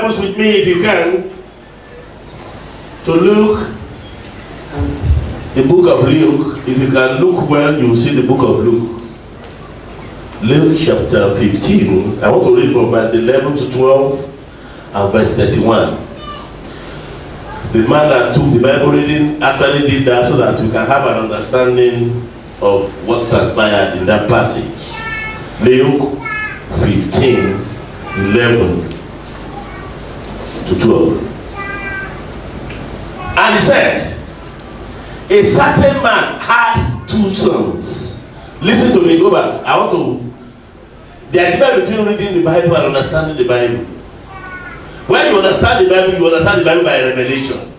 Bibles with me, if you can, to Luke, the book of Luke. If you can look well, you will see the book of Luke. Luke chapter 15. I want to read from verse 11 to 12 and verse 31. The man that took the Bible reading actually did that so that you can have an understanding of what transpired in that passage. Luke 15, 11 to 12. And he said, a certain man had 2 sons. Listen to me, go back. I want to. There is a difference between reading the Bible and understanding the Bible. When you understand the Bible, you understand the Bible by revelation.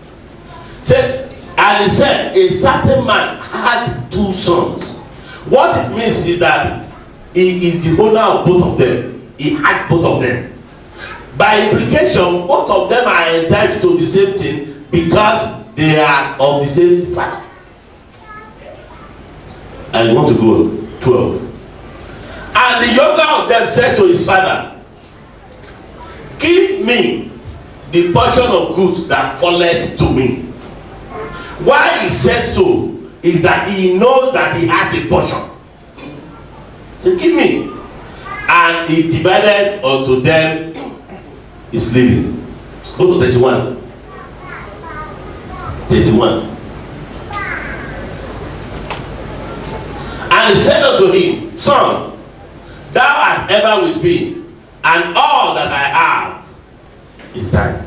And he said, a certain man had 2 sons. What it means is that he is the owner of both of them. He had both of them. By implication, both of them are entitled to the same thing because they are of the same father. And you want to go 12. And the younger of them said to his father, give me the portion of goods that falleth to me. Why he said so is that he knows that he has a portion. So give me. And he divided unto them his living. Go to 31. 31. And he said unto him, son, thou art ever with me, and all that I have is thine.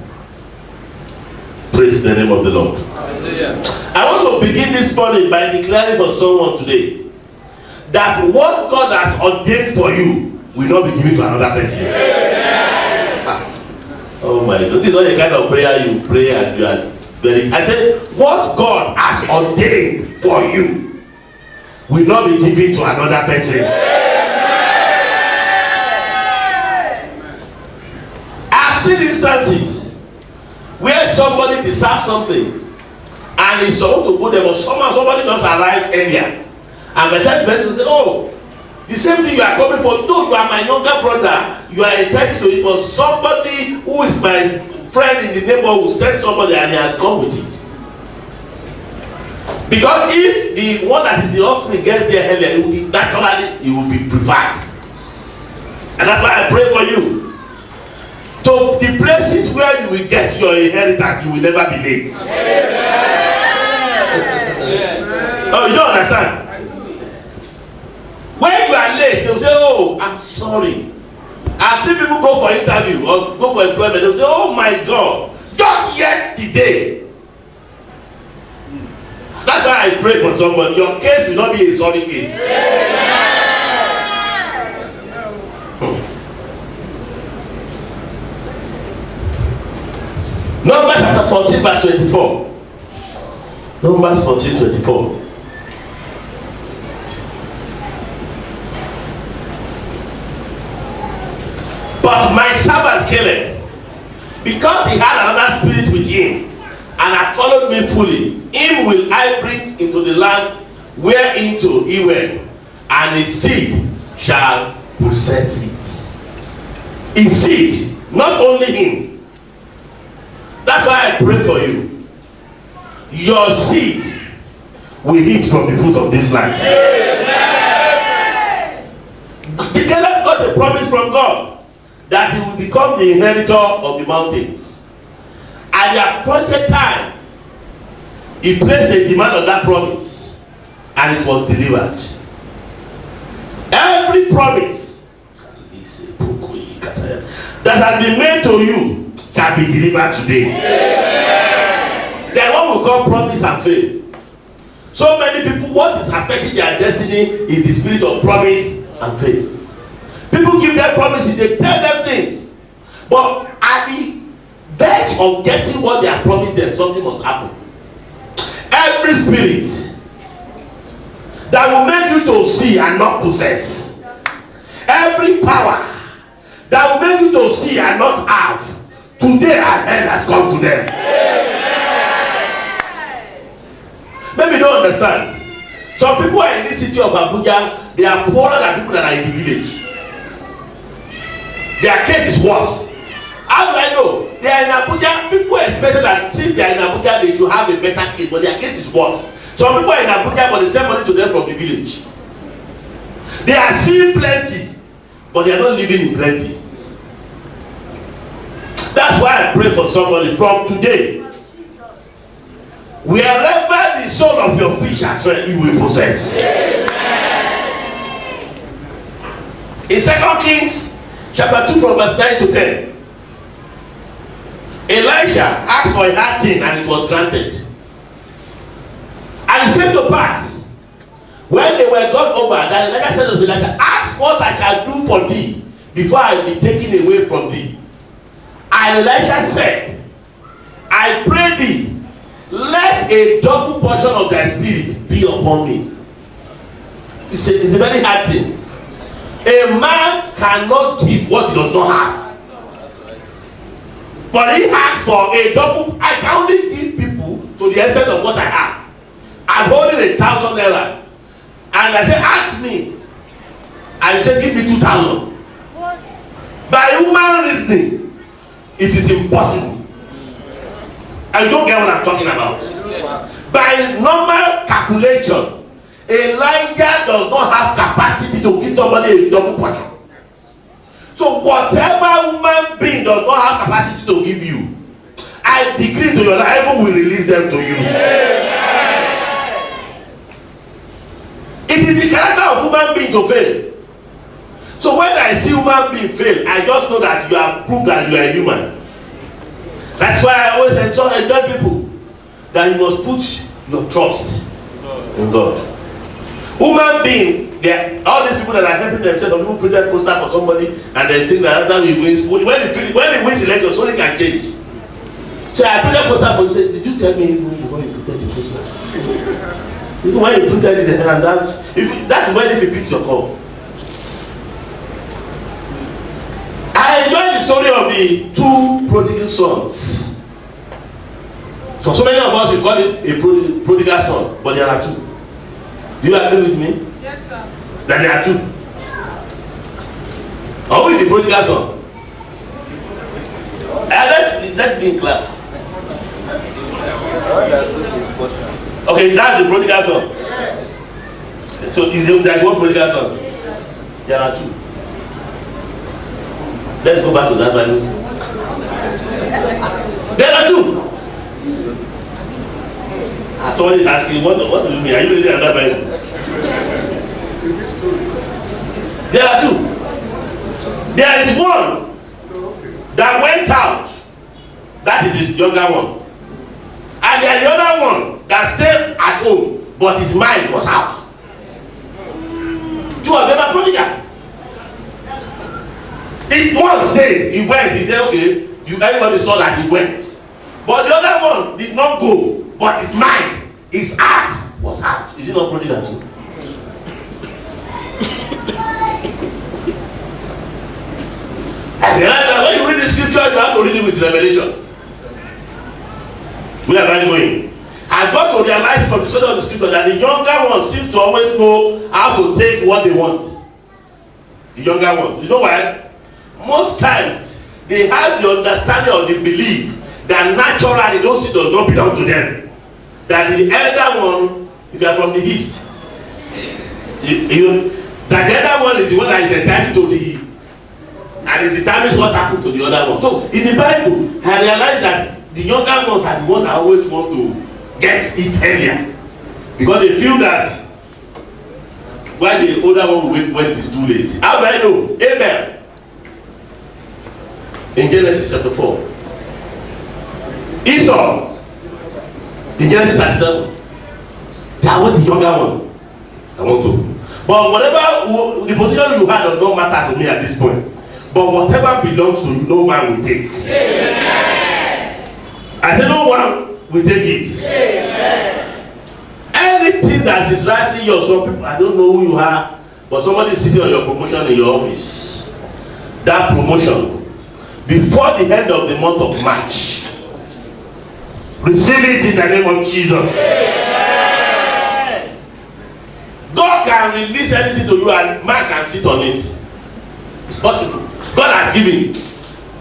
Praise the name of the Lord. Hallelujah. I want to begin this morning by declaring for someone today that what God has ordained for you will not be given to another person. Oh my God, this is not the kind of prayer you pray and you are very. I tell you, what God has ordained for you will not be given to another person. I've seen instances where somebody deserves something and is supposed to go there, but somebody just arrives earlier. And by the time the person say, oh, the same thing you are coming for, no, you are my younger brother, you are entitled to it, but somebody who is my friend in the neighborhood will send somebody and he has come with it. Because if the one that is the offspring gets there earlier, it will be, naturally it will be preferred. And that's why I pray for you. To the places where you will get your inheritance, you will never be late. Oh, you don't understand? When you are late, they will say, oh, I'm sorry. I've seen people go for interview or go for employment. They will say, oh my God, just yesterday. That's why I pray for somebody. Your case will not be a sorry case. Numbers chapter 14 verse 24. Numbers 14, 24. But my servant Caleb, because he had another spirit with him, and had followed me fully, him will I bring into the land whereinto he went, and his seed shall possess it. His seed, not only him. That's why I pray for you. Your seed will eat from the fruit of this land. Caleb got a promise from God that he will become the inheritor of the mountains. At the appointed time, he placed a demand on that promise, and it was delivered. Every promise that has been made to you shall be delivered today. Then what will call promise and faith? So many people, what is affecting their destiny is the spirit of promise and faith. People give them promises, they tell them things, but at the verge of getting what they are promised them, something must happen. Every spirit that will make you to see and not possess, every power that will make you to see and not have, today an end has come to them. Maybe you don't understand. Some people are in this city of Abuja, they are poorer than people that are in the village. Their case is worse. How do I know? they are in Abuja. People expected that since they are in Abuja, they should have a better case, but their case is what? Some people are in Abuja, but they send money to them from the village. They are seeing plenty, but they are not living in plenty. That's why I pray for somebody from today. Wherever the soul of your fish has read, you will possess. In 2 Kings chapter 2 from verse 9 to 10, Elisha asked for a hard thing and it was granted. And it came to pass, when they were gone over, that Elisha said to Elisha, ask what I shall do for thee before I be taken away from thee. And Elisha said, I pray thee, let a double portion of thy spirit be upon me. It's a very hard thing. A man cannot give what he does not have. But he asked for a double. I can only give people to the extent of what I have. I'm holding 1,000 naira. And I say, ask me. I say, give me 2,000. By human reasoning, it is impossible. I don't get what I'm talking about. By normal calculation, Elijah does not have capacity to give somebody a double portion. So whatever human being does not have capacity to give you, I decree to your life, heaven will release them to you. It is the character of human being to fail. So when I see human being fail, I just know that you have proved that you are a human. That's why I always enjoy people, that you must put your trust in God. Human being, all these people that are helping themselves, some people put that poster for somebody and they think that after he wins, when he wins election, something can change. So I put that poster for you, say, did you tell me even before you put the poster? Even when you put that in the hand, that's when if you pick your call. I enjoy the story of the two prodigal sons. For so many of us, we call it a prodigal son, but there are two. Do you agree with me? Yes, sir. That there are two. Who is the prodigal son? Let's be in class. Okay, that's the prodigal son. Yes. So there's one prodigal son. There are two. Let's go back to that Bible. There are two. Somebody is asking, what do you mean? Are you reading that Bible? There are two. There is one that went out. That is his younger one. And there is the other one that stayed at home, but his mind was out. Two of them are prodigal. One stayed, he went, he said, okay, everybody saw that he went. But the other one did not go, but his mind, his heart was out. Is he not prodigal too? When you read the scripture, you have to read it with revelation. We are right going. I got to realize from the study of the scripture that the younger one seems to always know how to take what they want. The younger one. You know why? Most times, they have the understanding or the belief that naturally those things does not belong to them. That the elder one, if you are from the east, that the elder one is the one that is entitled to the, and it determines what happens to the other one. So in the Bible, I realized that the younger ones are the ones that always want to get it earlier, because they feel that while the older one will wait when it is too late. How do I know? Abel. In Genesis chapter 4. Esau. In Genesis 37. That was the younger one. I want to. But whatever the position you had does not matter to me at this point. But whatever belongs to you, no man will take. Amen. I said no one will take it. Amen. Anything that is rightly yours, some people, I don't know who you are, but somebody is sitting on your promotion in your office. That promotion, before the end of the month of March, receive it in the name of Jesus. Amen. God can release anything to you and man can sit on it. It's possible. God has given.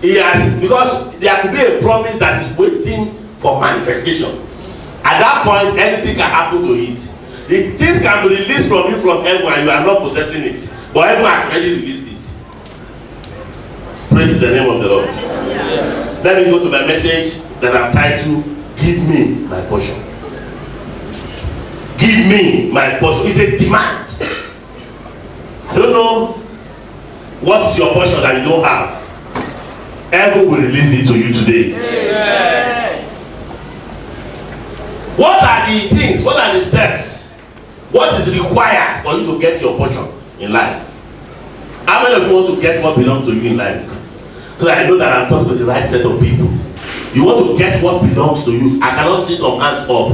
He has, because there could be a promise that is waiting for manifestation. At that point, anything can happen to it. The things can be released from you from heaven and you are not possessing it. But heaven has already released it. Praise the name of the Lord. Yeah. Let me go to my message that I've titled, Give Me My Portion. Give me my portion. It's a demand. I don't know what is your portion that you don't have. Heaven will release it to you today. Yeah. What are the things? What are the steps? What is required for you to get your portion in life? How many of you want to get what belongs to you in life? So that I know that I'm talking to the right set of people. You want to get what belongs to you. I cannot see some hands up.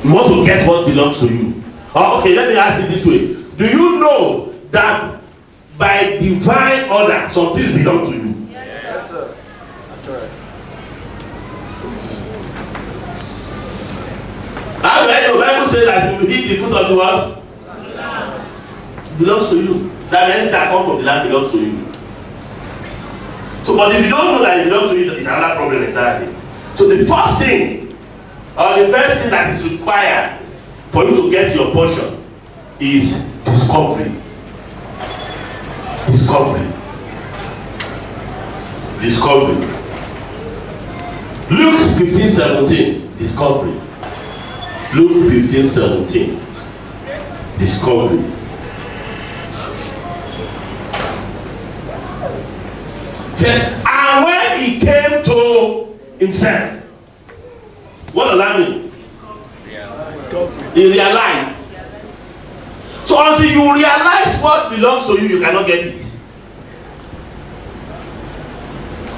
You want to get what belongs to you. Oh, okay, let me ask it this way. Do you know that by divine order, some things belong to you? Yes, sir. That's right. How do I know? The Bible says that you eat the fruit of the what? It belongs to you. That anything that comes from the land belongs to you. So, but if you don't know that it belongs to you, it's another problem entirely. So the first thing, or the first thing that is required for you to get your portion is discovery. Discovery. Discovery. Luke 15:17. Discovery. Luke 15:17. Discovery. And when he came to himself, what does that mean? He realized. So until you realize what belongs to you, you cannot get it.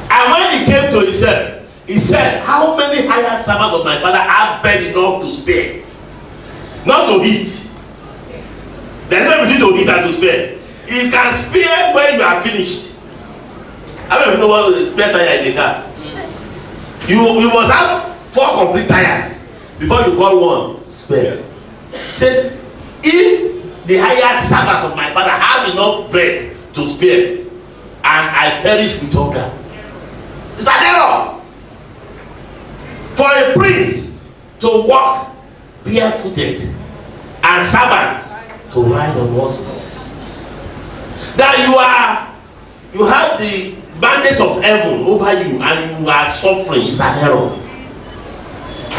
And when he came to himself, he said, how many hired servants of my father have bread enough to spare? Not to eat. There's no between to eat and to spare. He can spare when you are finished. I don't even know what is spare tire in the car. You must have 4 complete tires before you call one spare. Say, if the hired servants of my father have enough bread to spare, and I perish with hunger, it's an error for a prince to walk barefooted and servants to ride on horses. That you have the mandate of heaven over you and you are suffering, it's an error.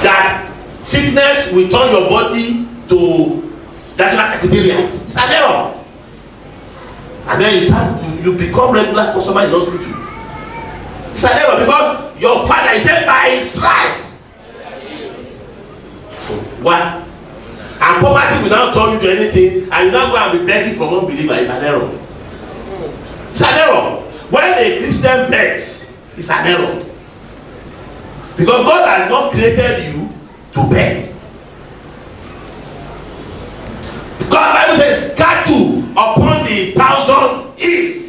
That sickness will turn your body to that secretariat, it's an error. And then you become regular customer in hospital. It's an error because your father is dead by his stripes. Why? And poverty will not turn you to anything, and you now go and be begging for unbeliever. It's an error. It's an error. When a Christian begs, it's an error. Because God has not created you to beg. God, the Bible says, cattle upon the 1,000 hills.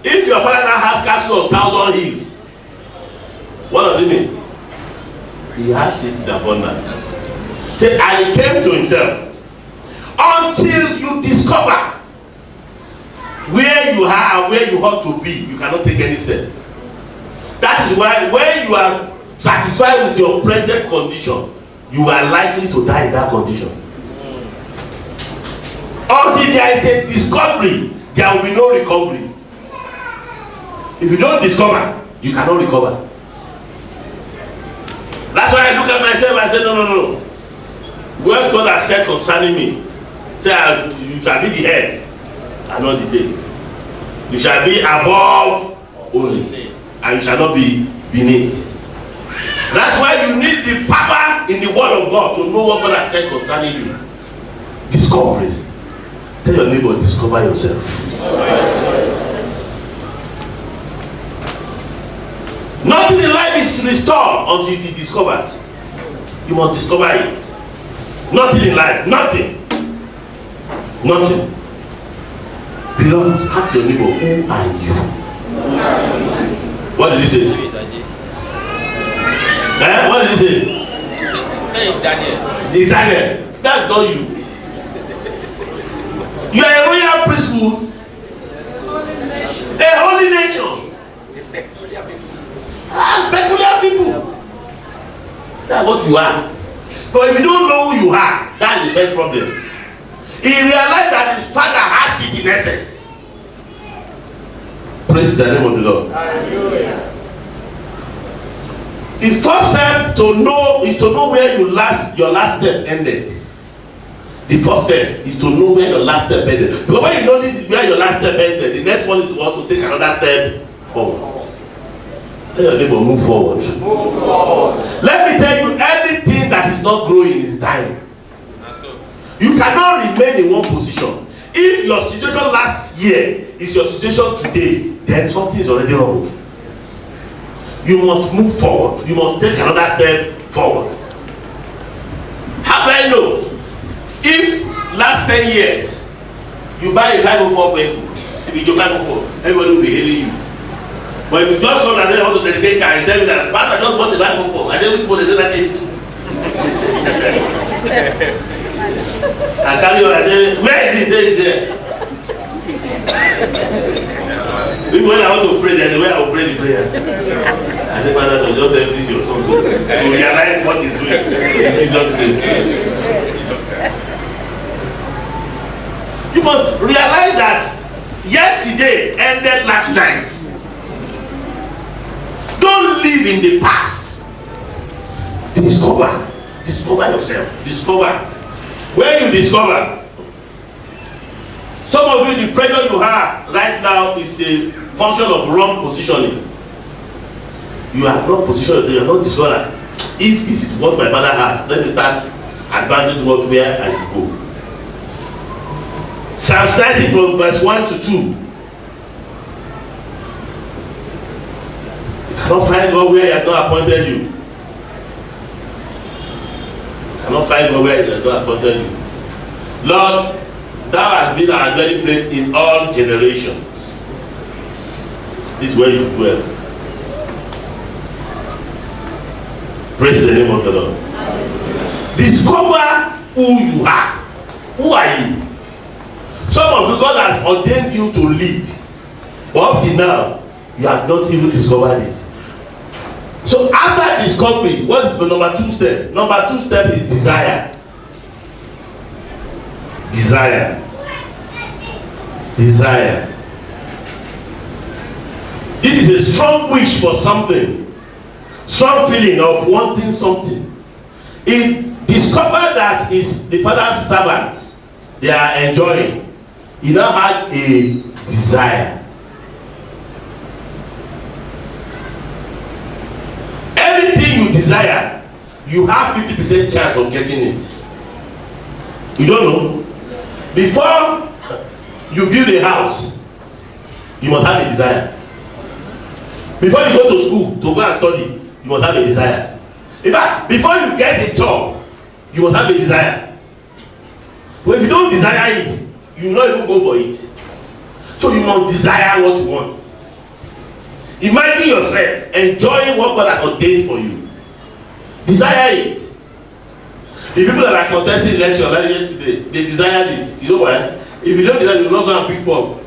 If your father now has cattle on 1,000 hills, what does it mean? He has his abundance. Say, and he came to himself. Until you discover where you are and where you ought to be, you cannot take any step. That is why when you are satisfied with your present condition, you are likely to die in that condition. Until there is a discovery, there will be no recovery. If you don't discover, you cannot recover. That's why I look at myself and say, no. What God has said concerning me, say, you shall be the head and not the tail. You shall be above only, and you shall not be beneath. That's why you need the power in the word of God to know what God has said concerning you. Discover it. Tell your neighbor, discover yourself. Nothing in life is restored until it is discovered. You must discover it. Nothing in life, nothing. Beloved, ask your neighbor, who are you? What did he say? What did he say? Say it's Daniel. It's Daniel. That's not you. You are a royal priesthood. A holy nation. Peculiar people. That's what you are. But if you don't know who you are, that's the first problem. He realized that his father has it in essence. Praise the name of the Lord. Hallelujah. The first step to know is to know where your last step ended. The first step is to know where your last step ended. Because when you know where your last step ended, the next one is to want to take another step forward. Tell your neighbor, move forward. Move forward. Let me tell you, anything that is not growing is dying. You cannot remain in one position. If your situation last year is your situation today, then something is already wrong. You must move forward. You must take another step forward. How do I know? If last 10 years you buy a 504 vehicle, with your 504, everybody will be hailing you. But if you just come and say I want to dedicate car and tell me that Pastor just bought the 504, and then people they say that I carry on and say, where is it? There. Even when I want to pray, there's the way I will pray the prayer. I say, Father, don't just empty your soul to realize what he's doing in Jesus' name. You must realize that yesterday ended last night. Don't live in the past. Discover yourself. Discover. When you discover, some of you, the pressure you have right now is a function of wrong positioning. You are not positioned, you are not discovered. If this is what my father has, let me start advancing towards where I will go. Psalm 90 from verse 1 to 2. You cannot find God where he has not appointed you. You cannot find God where he has not appointed you. Lord, thou hast been our dwelling place in all generations. This is where you dwell. Praise the name of the Lord. Discover who you are. Who are you? Some of you, God has ordained you to lead, but up till now you have not even discovered it. So after discovery, what is the number 2 step? Number 2 step is desire. Desire. This is a strong wish for something, strong feeling of wanting something. He discovered that is the father's servants, they are enjoying. He now had a desire. Anything you desire, you have 50% chance of getting it. You don't know? Before you build a house, you must have a desire. Before you go to school to go and study, you must have a desire. In fact, before you get a job, you must have a desire. But if you don't desire it, you will not even go for it. So you must desire what you want. Imagine yourself enjoying what God has ordained for you. Desire it. The people that are contesting election like yesterday, they desired it. You know why? If you don't desire, you will not go and pick form.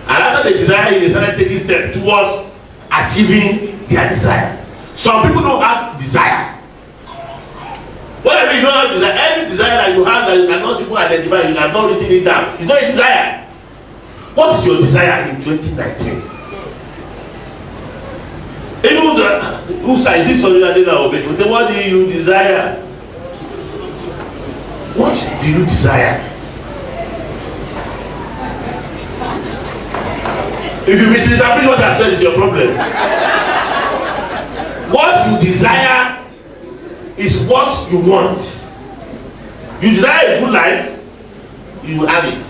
And after they desire it, they started taking steps towards achieving their desire. Some people don't have desire. Whatever you don't have desire, any desire that you have that you cannot even identify, you have not written it down, it's not a desire. What is your desire in 2019? Even who says this on the day now, what do you desire? What do you desire? If you misinterpret what I said, is your problem. What you desire is what you want. You desire a good life, you will have it.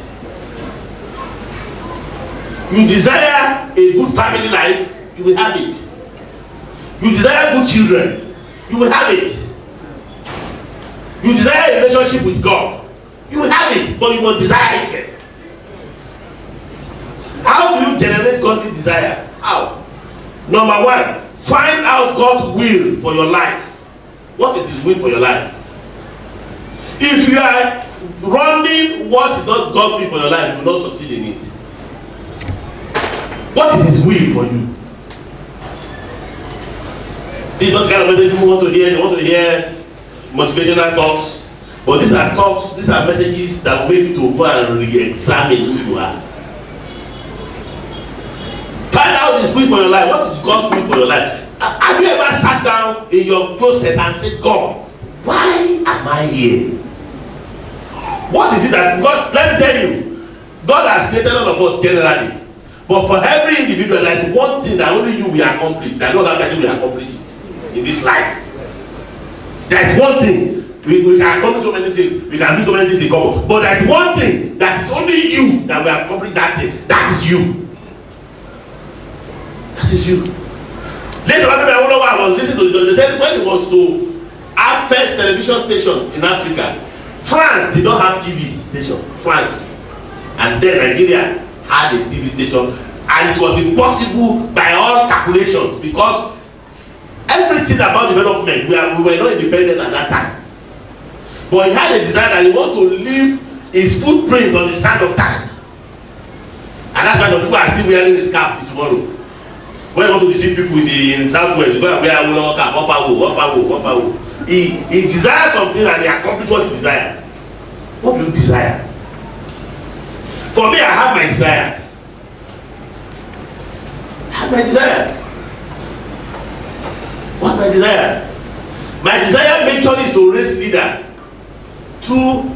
You desire a good family life, you will have it. You desire good children, you will have it. You desire a relationship with God, you will have it, but you must desire it first. How do you generate godly desire? How? Number 1, find out God's will for your life. What is His will for your life? If you are running what is not God's will for your life, you will not succeed in it. What is his will for you? This is not the kind of message you want to hear. You want to hear motivational talks. But these are talks, these are messages that will make you to go and re-examine who you are. Find out his will for your life. What is God's will for your life? Have you ever sat down in your closet and said, God, why am I here? What is it that God, let me tell you, God has created all of us generally. But for every individual, there is one thing that only you will accomplish, that no other person will accomplish it in this life. There is one thing. We can accomplish so many things, we can do so many things in common. But there is one thing that is only you that will accomplish that thing. That is you. That is you. Later on, I was listening to the said when it was to our first television station in Africa, France did not have TV station. France. And then Nigeria had a TV station, and it was impossible by all calculations because everything about development, we were not independent at that time. But he had a desire that he want to leave his footprint on the sand of time. And that's why some people are still wearing the scarf till tomorrow. When you want to deceive people in the southwest, you go and wear a upper. He desires something and he accomplishes what he desires. What do you desire? For me, I have my desires. I have my desire. What's my desire? My desire majorly is to raise leader through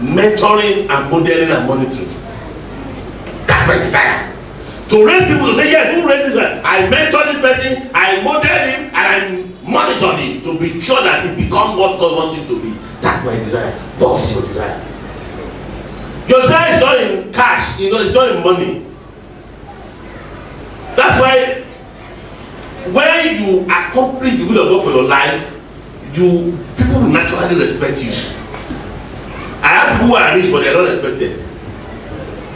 mentoring and modeling and monitoring. That's my desire. To raise people to say, yes, who raised this man? I mentor this person, I model him, and I monitor him to be sure that he becomes what God wants him to be. That's my desire. What's your desire? Your desire is not in cash, it's not in money. That's why when you accomplish the will of God for your life, people will naturally respect you. I have people who are rich but they are not respected.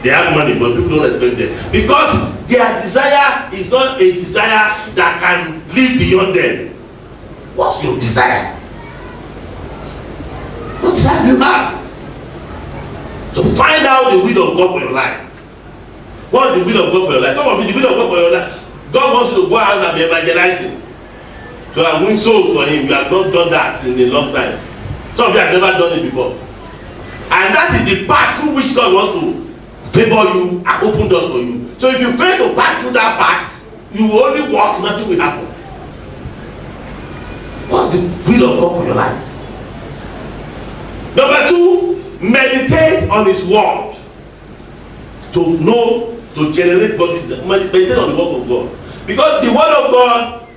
They have money but people don't respect them because their desire is not a desire that can live beyond them. What's your desire? What desire do you have? So find out the will of God for your life. What is the will of God for your life? Some of you, the will of God for your life, God wants you to go out and be evangelizing, to win souls for him. You have not done that in a long time. Some of you have never done it before. And that is the path through which God wants to favor you and open doors for you. So if you fail to pass through that path, you will only walk, nothing will happen. What's the will of God for your life? Number two, meditate on his word. To know, to generate God, meditate on the word of God. Because the word of God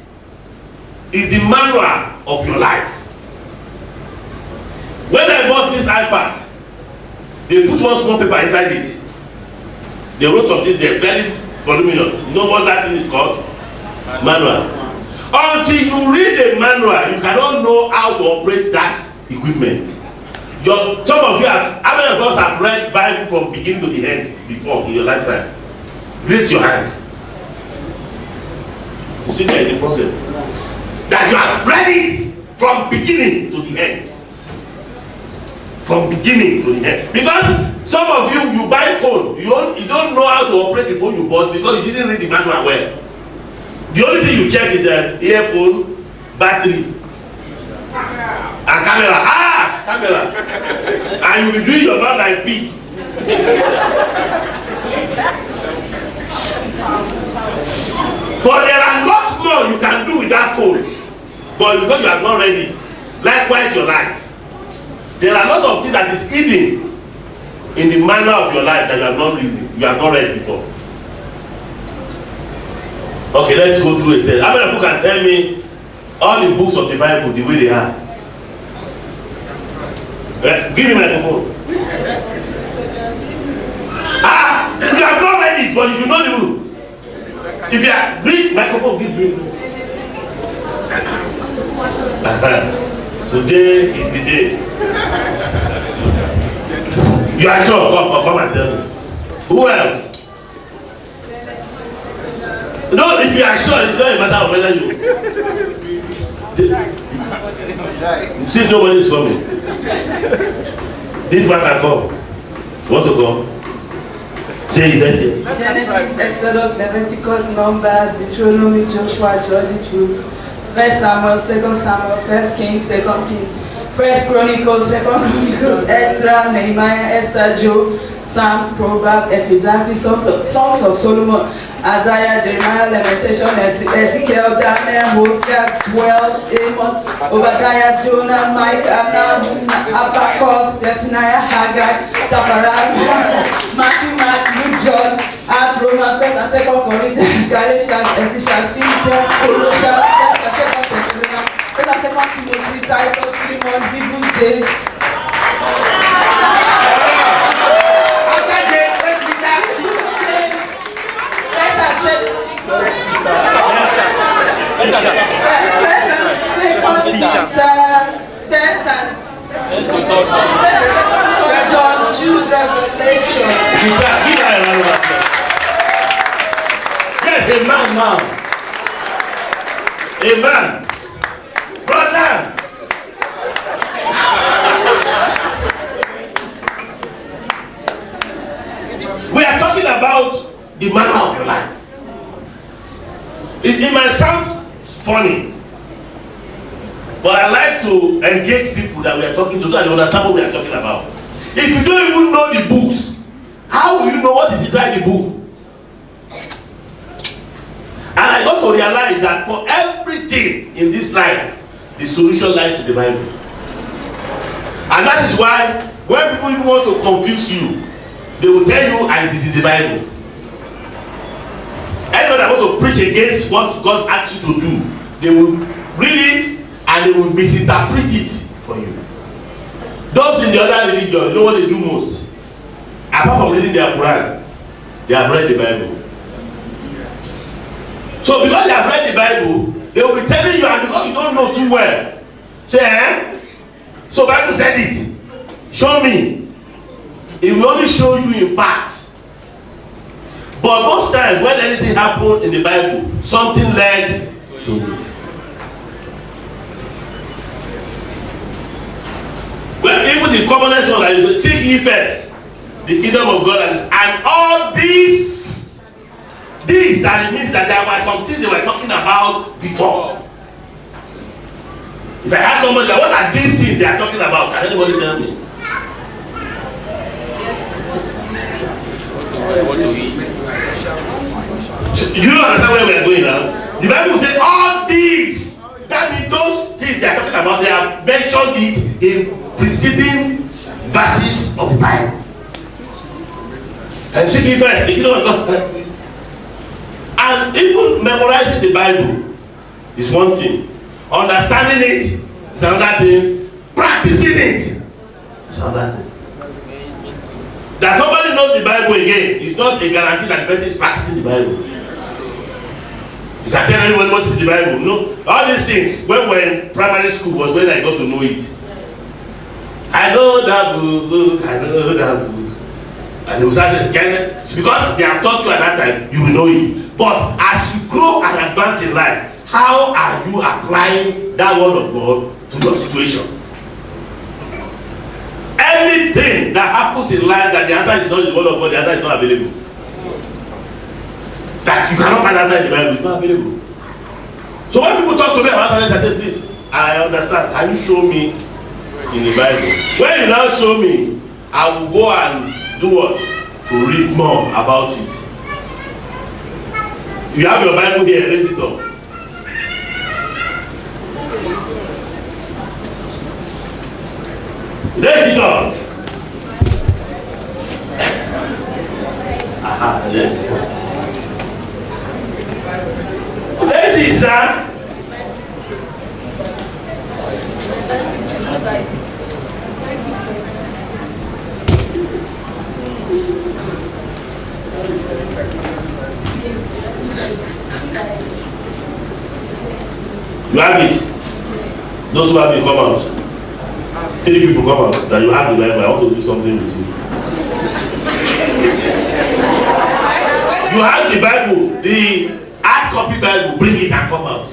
is the manual of your life. When I bought this iPad, they put one small paper inside it. They wrote some things there, very voluminous. You know what that thing is called? Manual. Until you read the manual, you cannot know how to operate that equipment. Some of you have, how many of us have read Bible from beginning to the end before in your lifetime? Raise your hand. See, there is the problem. That you have read it from beginning to the end. From beginning to the end. Because some of you buy phone, you don't know how to operate the phone you bought because you didn't read the manual well. The only thing you check is the earphone, battery, and camera. Camera. And you will do your mouth like pig. But there are lots more you can do with that phone. But because you have not read it, likewise your life. There are a lot of things that is hidden in the manner of your life that you have not read before. Okay, let's go through it. How many people can tell me all the books of the Bible the way they are? Give me my phone. You have not read it, but you know the book. If you are bring microphone, bring. Today is the day. You are sure? Come and tell me. Who else? No, if you are sure, it doesn't matter whether you. Since nobody is coming, this man can come. You want to come? Say it here. Genesis, Exodus, Leviticus, Numbers, Deuteronomy, Joshua, Judges, Ruth, 1 Samuel, 2 Samuel, 1 Kings, 2 Kings, 1 Chronicles, 2 Chronicles, Ezra, Nehemiah, Esther, Job, Psalms, Proverbs, Ecclesiastes, Songs of Solomon, Isaiah, Jeremiah, Lamentation, Ezekiel, Daniel, Hosea, 12, Amos, Obadiah, Jonah, Micah, Nahum, Habakkuk, Zephaniah, Haggai, Zechariah, Matthew, Mark, Luke, John, Acts, Romans, 1 and 2 Corinthians, Galatians, Ephesians, Philippians, Colossians, 1 and 2 Thessalonians, 1 and 2 Timothy, Titus, Philemon, Hebrews, James. John, Jude, Revelation. Yes, a man now. A man. Brother. We are talking about the manner of your life. It might sound funny, but I like to engage people that we are talking to so that they understand what we are talking about. If you don't even know the books, how will you know what is inside the book? And I got to realize that for everything in this life, the solution lies in the Bible. And that is why when people even want to confuse you, they will tell you, and it is in the Bible. Anyone that want to preach against what God asks you to do, they will read it and they will misinterpret it for you. Those in the other religion, you know what they do most? Apart from reading their Quran, they have read the Bible. So because they have read the Bible, they will be telling you, and because you don't know too well, say, eh? So Bible said it. Show me. It will only show you in part. But most times when anything happened in the Bible, something led to it. Well, even the commonest one is seek ye first the kingdom of God, and all these that it means that there were some things they were talking about before. If I ask somebody that what are these things they are talking about, can anybody tell me? Do you understand where we are going now? The Bible says all these. That means those things they are talking about, they have mentioned it in preceding verses of the Bible. And seeking first the kingdom of God. And even memorizing the Bible is one thing. Understanding it is another thing. Practicing it is another thing. That somebody knows the Bible again is not a guarantee that the person is practicing the Bible. You can tell everybody what is the Bible. No, all these things. When we were in primary school was when I got to know it. I know that book. I know that book. And they will say, because they have taught you at that time, you will know it. But as you grow and advance in life, how are you applying that word of God to your situation? Anything that happens in life that the answer is not the word of God, the answer is not available. That you cannot find answer in the Bible, it's not available. So when people talk to me about that, I say, please, I understand. Can you show me in the Bible? When you now show me, I will go and do what? To read more about it. You have your Bible here, raise it up. Raise it up. Aha, yeah. Raise it, sir. You have it. Those who have it, come out. 3 people come out. That you have the Bible. I want to do something with you. You have the Bible, the hard copy Bible. Bring it and come out.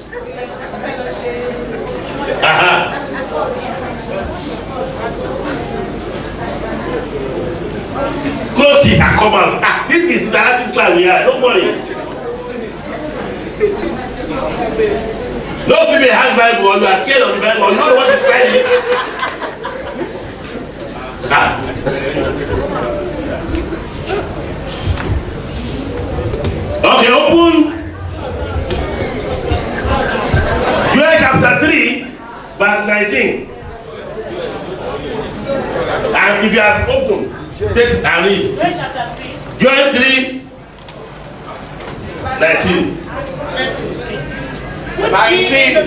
Close it and come out. This is interactive class we are. Don't worry. No people has Bible or you are scared of the Bible or you don't know what is Bible. Okay, open Joel chapter 3, verse 19. And if you have opened, take it and read. Joel 3, 19. 19.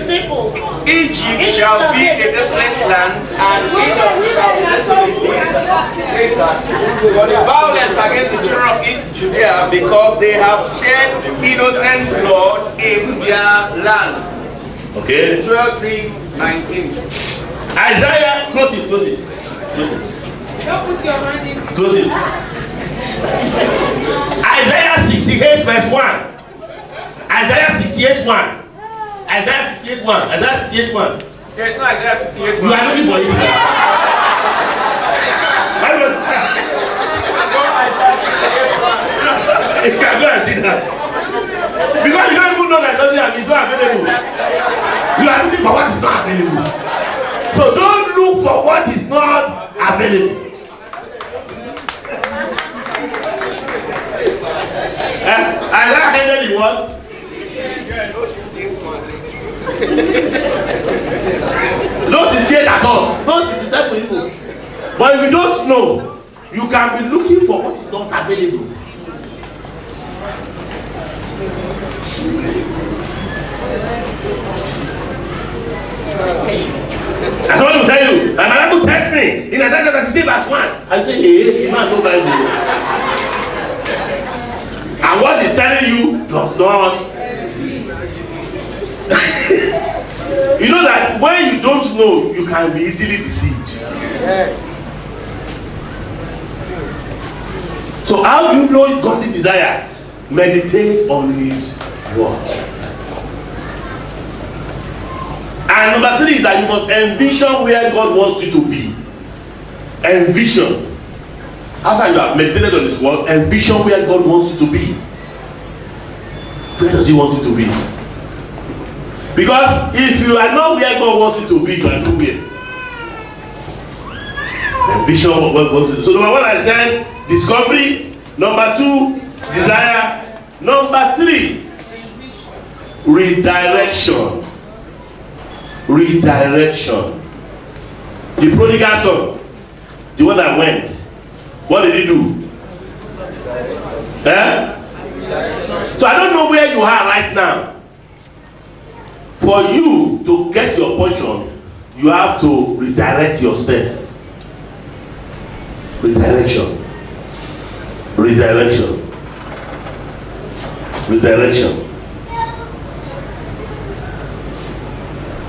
Egypt shall be a desolate land, and Edom shall be desolate waste. For the violence against the children of Judea, because they have shed innocent blood in their land. Okay. Joel 3:19. Isaiah, close it. Don't put your hand in. Close it. Isaiah 68 verse 1. Isaiah 68 1. Isaiah 68 1. Isaiah 68 1. Yes, no, Isaiah 68 You are looking for it. You can go and see that. Because you don't even know that it's not available. You are looking for what is not available. So don't look for what is not available. Isaiah ended in what? No 68 at all. No 67 people. But if you don't know, you can be looking for what is not available. That's what I'm tell you. And my Bible text me in Isaiah chapter 16 verse 1. I say, hey, you might know Bible. And what is telling you does not. You know that when you don't know, you can be easily deceived. Yes. So how do you know godly desire? Meditate on his word. And number 3 is that you must envision where God wants you to be. Envision. After you have meditated on his word, envision where God wants you to be. Where does he want you to be? Because if you are not where God wants you to be, you are nowhere. Envision what God wants you to do. So number 1 I said discovery. Number 2 desire. Number 3 redirection. Redirection. The prodigal son, the one that went, what did he do? So I don't know where you are right now. For you to get your portion, you have to redirect your step. Redirection. Redirection. Redirection.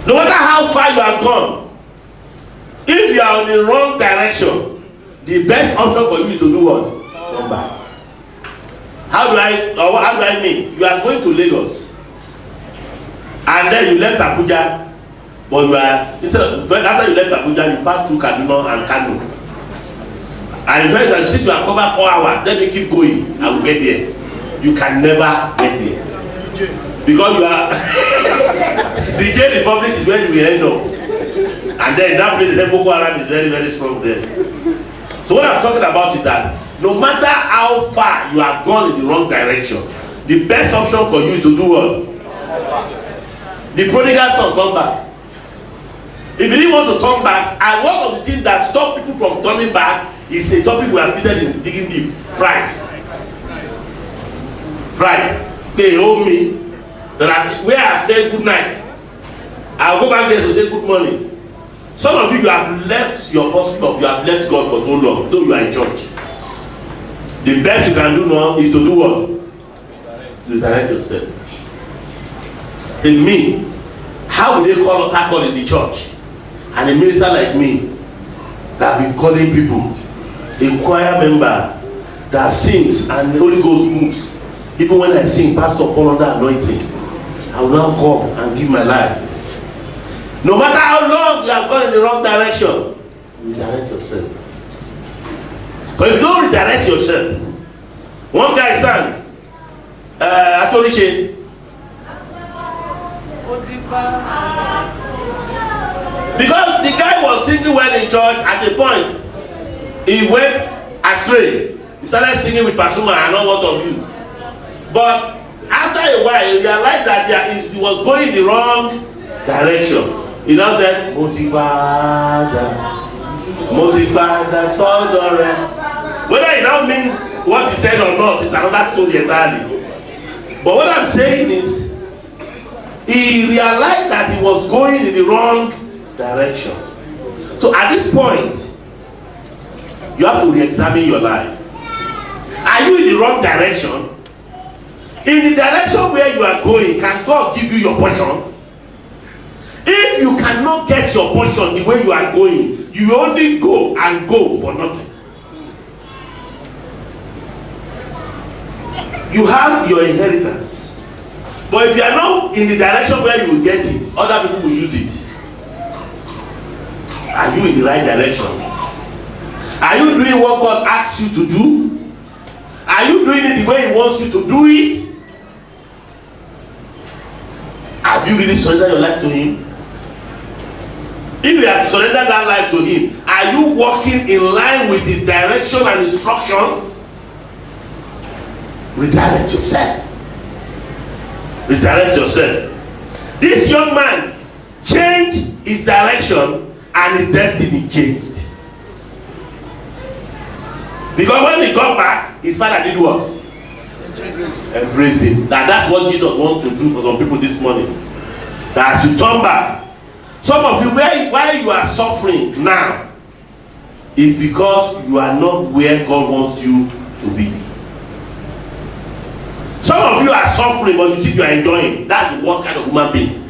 No matter how far you have gone, if you are in the wrong direction, the best option for you is to do what? Come back. How do I mean? You are going to Lagos, and then you left Abuja, but you are after you left Abuja, you pass through Kaduna and Kano, and you find that since you are covered 4 hours, then they keep going. I will get there. You can never get there because you are the J Republic is where you will end up, and then that place the Boko Haram is very very strong there. So what I'm talking about is that no matter how far you have gone in the wrong direction, the best option for you is to do what? The prodigal son come back. If you didn't want to turn back, and one of the things that stop people from turning back is a topic we have stated in digging deep: pride. Pride. They owe me that where I have said good night, I'll go back there to say good morning. Some of you have left your first club, you have left God for so long, though you are in church. The best you can do now is to do what? To direct your step. In me, how would they call tackle in the church? And a minister like me that be calling people, a choir member that sings and the Holy Ghost moves. Even when I sing, pastor fall under anointing, I will now come and give my life. No matter how long you have gone in the wrong direction, redirect yourself. But if you don't redirect yourself, One guy sang, Atorishe. Because the guy was singing well in church, at a point, he went astray. He started singing with Pasuma and all what of you. But after a while, he realized that he was going in the wrong direction. He now said, Motipada, Sodore. Whether he now means what he said or not is another story entirely. But what I'm saying is, he realized that he was going in the wrong direction. So at this point, you have to re-examine your life. Are you in the wrong direction? In the direction where you are going, can God give you your portion? If you cannot get your portion the way you are going, you only go and go for nothing. You have your inheritance, but if you are not in the direction where you will get it, other people will use it. Are you in the right direction? Are you doing what God asks you to do? Are you doing it the way He wants you to do it? Have you really surrendered your life to Him? If you have surrendered that life to Him, are you walking in line with His direction and instructions? Redirect yourself. Redirect yourself. This young man changed his direction and his destiny changed. Because when he got back, his father did what? Embrace him. That's what Jesus wants to do for some people this morning. That as you turn back, some of you, why you are suffering now is because you are not where God wants you to be. Some of you are suffering, but you think you are enjoying. That's the worst kind of human being.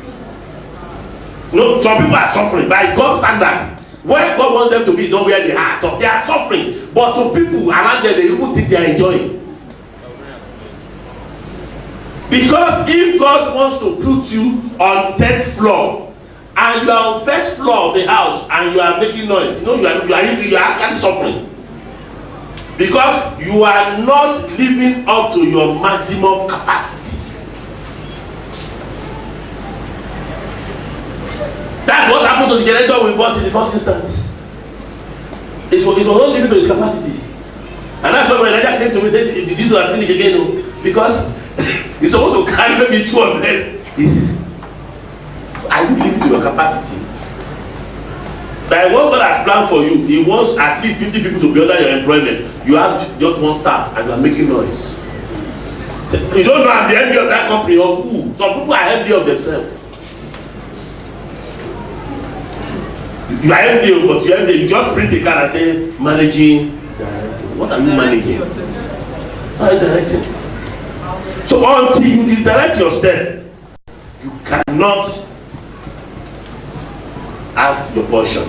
No, some people are suffering by God's standard. Where God wants them to be, not where they are. So they are suffering, but to people around them, they even think they are enjoying. Because if God wants to put you on 10th floor and you are on 1st floor of the house and you are making noise, you know you are actually suffering. Because you are not living up to your maximum capacity. That's what happened to the generator we bought in the first instance. It was not living to its capacity. And that's why when Elijah came to me, the diesel has finished again. Because he's supposed to carry maybe 2 of them. Are you living to your capacity? Like what God has planned for you, He wants at least 50 people to be under your employment. You have just 1 staff and you are making noise. You don't know I'm the envy of that company or who. Some people are envy of themselves. You are envy, but you just print a card and say managing director. What are you managing? How are you directing? So until you redirect your step, you cannot have your portion.